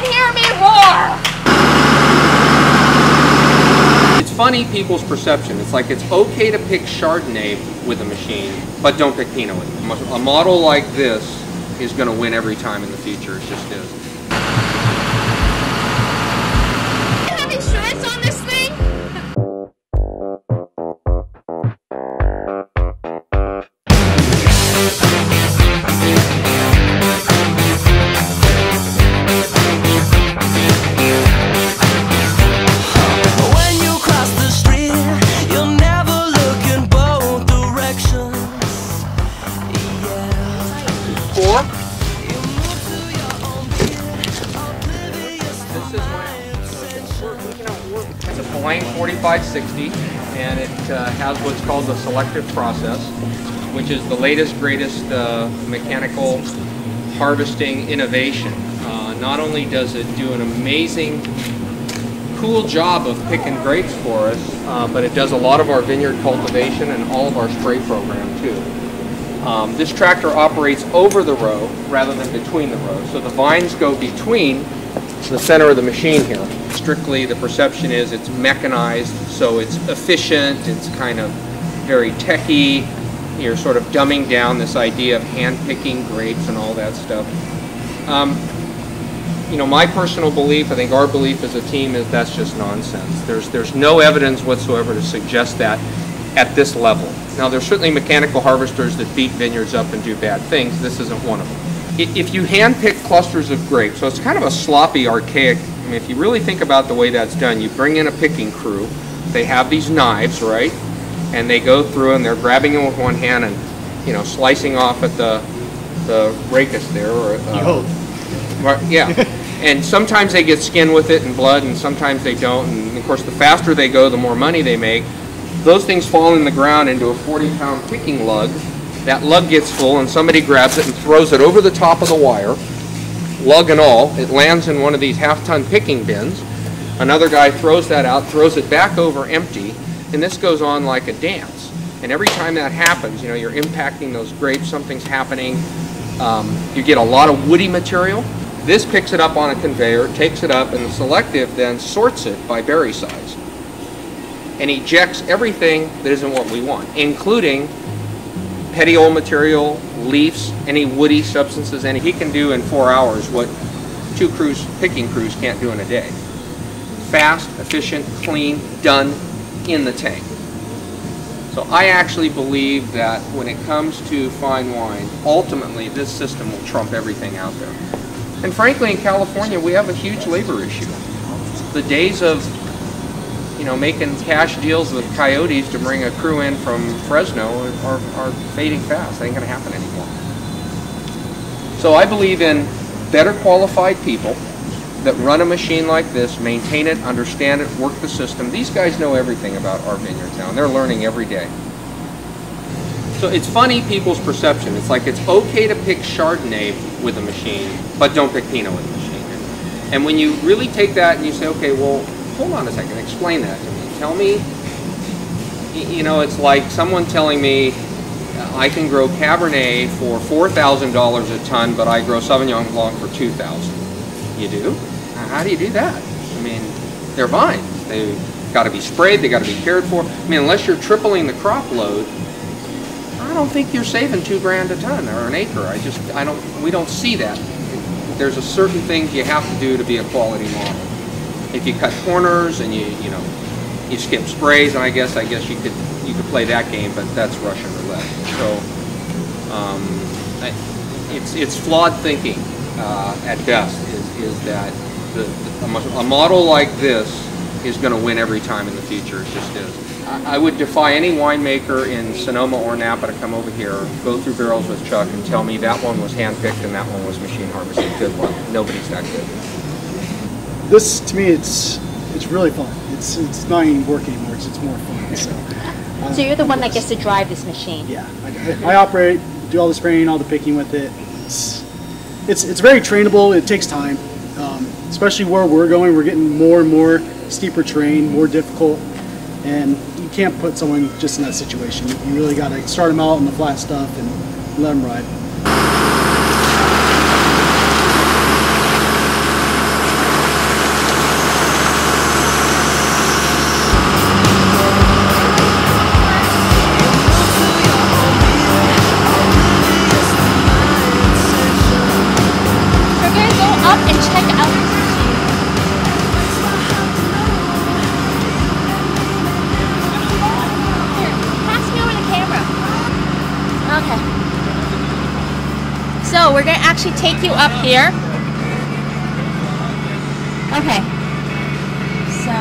can hear me roar! It's funny people's perception. It's like it's okay to pick Chardonnay with a machine, but don't pick Pinot with it. A model like this is going to win every time in the future. It just is. Do you have insurance on this thing? It's a Polaine 4560, and it has what's called the selective process, which is the latest, greatest mechanical harvesting innovation. Not only does it do an amazing, cool job of picking grapes for us, but it does a lot of our vineyard cultivation and all of our spray program too. This tractor operates over the row rather than between the rows, so the vines go between the center of the machine here. Strictly, the perception is it's mechanized, so it's efficient, it's kind of very techy. You're sort of dumbing down this idea of hand-picking grapes and all that stuff. You know, my personal belief, I think our belief as a team, is that's just nonsense. There's no evidence whatsoever to suggest that at this level. Now, there's certainly mechanical harvesters that beat vineyards up and do bad things. This isn't one of them. If you hand-pick clusters of grapes, so it's kind of a sloppy, archaic, I mean, if you really think about the way that's done, you bring in a picking crew, they have these knives, right? And they go through and they're grabbing them with one hand and, you know, slicing off at the rachis there. Or, yeah. And sometimes they get skin with it and blood, and sometimes they don't. And of course, the faster they go, the more money they make. Those things fall in the ground into a 40-pound picking lug. That lug gets full and somebody grabs it and throws it over the top of the wire, lug and all. It lands in one of these half-ton picking bins. Another guy throws that out, throws it back over empty, and this goes on like a dance. And every time that happens, you know, you're impacting those grapes, something's happening. You get a lot of woody material. This picks it up on a conveyor, takes it up, and the selective then sorts it by berry size and ejects everything that isn't what we want, including petiole material, leaves, any woody substances, and he can do in 4 hours what 2 picking crews can't do in a day. Fast, efficient, clean, done in the tank. So I actually believe that when it comes to fine wine, ultimately this system will trump everything out there. And frankly, in California, we have a huge labor issue. The days of, you know, making cash deals with coyotes to bring a crew in from Fresno are fading fast. They ain't gonna happen anymore. So I believe in better qualified people that run a machine like this, maintain it, understand it, work the system. These guys know everything about our vineyards now, and they're learning every day. So it's funny people's perception. It's like it's okay to pick Chardonnay with a machine, but don't pick Pinot with a machine. And when you really take that and you say, okay, well, hold on a second, explain that to me. Tell me, you know, it's like someone telling me I can grow Cabernet for $4,000 a ton, but I grow Sauvignon Blanc for $2,000. You do? How do you do that? I mean, they're vines. They've got to be sprayed, they've got to be cared for. I mean, unless you're tripling the crop load, I don't think you're saving $2 grand a ton or an acre. We don't see that. There's a certain things you have to do to be a quality model. If you cut corners and you skip sprays, and I guess you could play that game, but that's Russian roulette. So it's flawed thinking at best. Is that a model like this is going to win every time in the future? It just is. I would defy any winemaker in Sonoma or Napa to come over here, go through barrels with Chuck, and tell me that one was hand-picked and that one was machine harvested. Good luck. Nobody's that good. This, to me, it's really fun. It's not even work anymore. It's more fun. So you're the one that gets to drive this machine. Yeah, I operate, do all the spraying, all the picking with it. It's very trainable. It takes time, especially where we're going. We're getting more and more steeper terrain, more difficult, and you can't put someone just in that situation. You really got to start them out on the flat stuff and let them ride. actually take you up here. Okay. So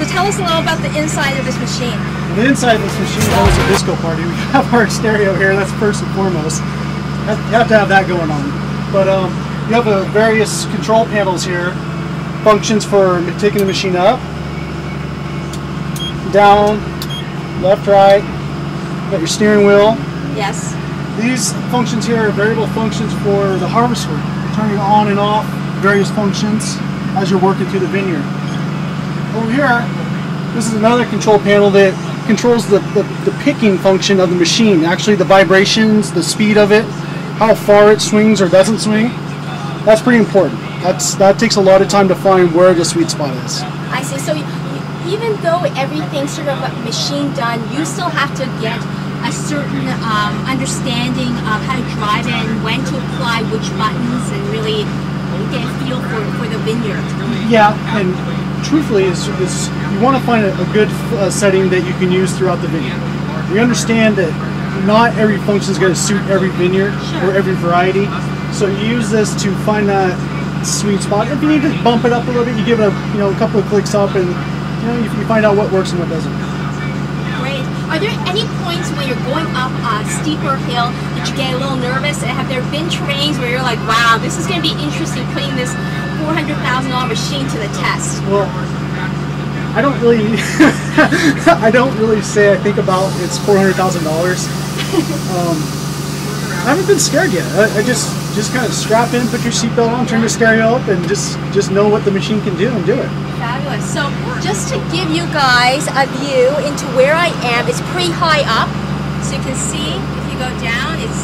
tell us a little about the inside of this machine. The inside of this machine is always a disco party. We have our stereo here, that's first and foremost. You have to have that going on. But you have various control panels here. Functions for taking the machine up, down, left, right. You got your steering wheel. Yes. These functions here are variable functions for the harvester. Turning on and off various functions as you're working through the vineyard. Over here, this is another control panel that controls the picking function of the machine. Actually, the vibrations, the speed of it, how far it swings or doesn't swing. That's pretty important. That takes a lot of time to find where the sweet spot is. I see. So even though everything's sort of machine done, you still have to get a certain understanding of how to drive it and when to apply which buttons and really get a feel for the vineyard. Yeah, and truthfully, is you want to find a good setting that you can use throughout the vineyard. We understand that not every function is going to suit every vineyard or every variety, so you use this to find that sweet spot. If you need to bump it up a little bit, you give it a couple of clicks up, and you find out what works and what doesn't. Great. Are there any points when you're going up a steeper hill that you get a little nervous? And have there been terrains where you're like, wow, this is going to be interesting putting this $400,000 machine to the test? Well, I don't really say I think about it's $400,000. I haven't been scared yet. I just kind of strap in, put your seatbelt on, turn the stereo up, and just know what the machine can do and do it. Fabulous. So just to give you guys a view into where I am, it's pretty high up, so you can see if you go down, it's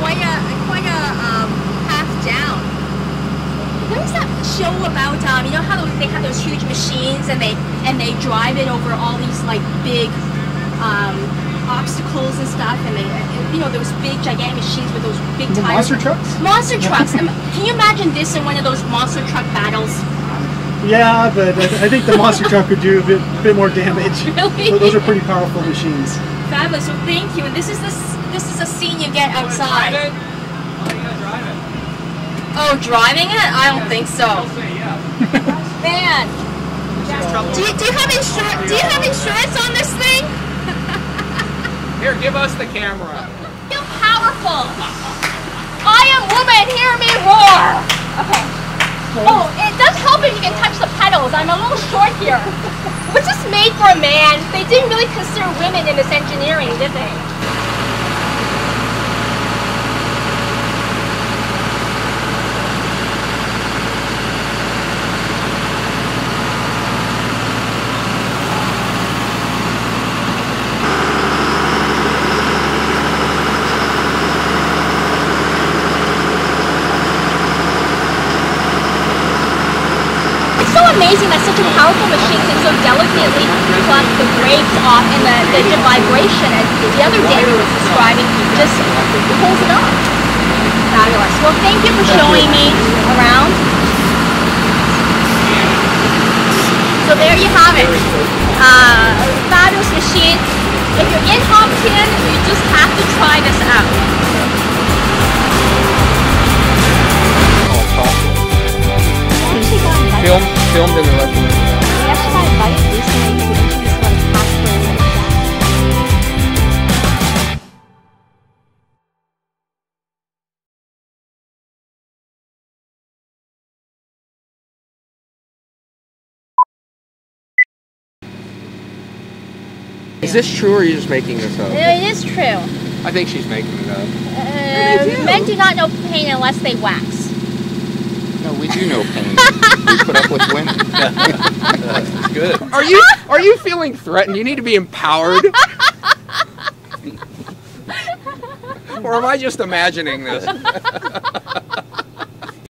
quite a path down. What does that show about you know how they have those huge machines and they drive it over all these like big obstacles and stuff, and they those big gigantic machines with those big tires. Monster trucks? Monster trucks. Can you imagine this in one of those monster truck battles? Yeah, but I think the monster truck could do a bit more damage. Really? So those are pretty powerful machines. Fabulous. So thank you. And this is a scene you get outside. Oh, driving it? I don't think so. Man. Do you have insurance on this thing? Here, give us the camera. Feel powerful. I am woman, hear me roar. Okay. Oh, it does help if you can touch the pedals. I'm a little short here. What's this made for a man? They didn't really consider women in this engineering, did they? Amazing that such a powerful machine can so delicately pluck the brakes off, and the vibration, as the other day we were describing, just pulls it off. Fabulous. Well, thank you for showing me around. So there you have it. Fabulous machine. If you're in Hopkins, you just have to try this out. Filmed in the restaurant. We actually got invited recently to introduce one of Is this true, or are you just making this up? It is true. I think she's making it up. Men do not know pain unless they wax. No, we do know pain. We put up with women. That's good. Are you feeling threatened? You need to be empowered. Or am I just imagining this?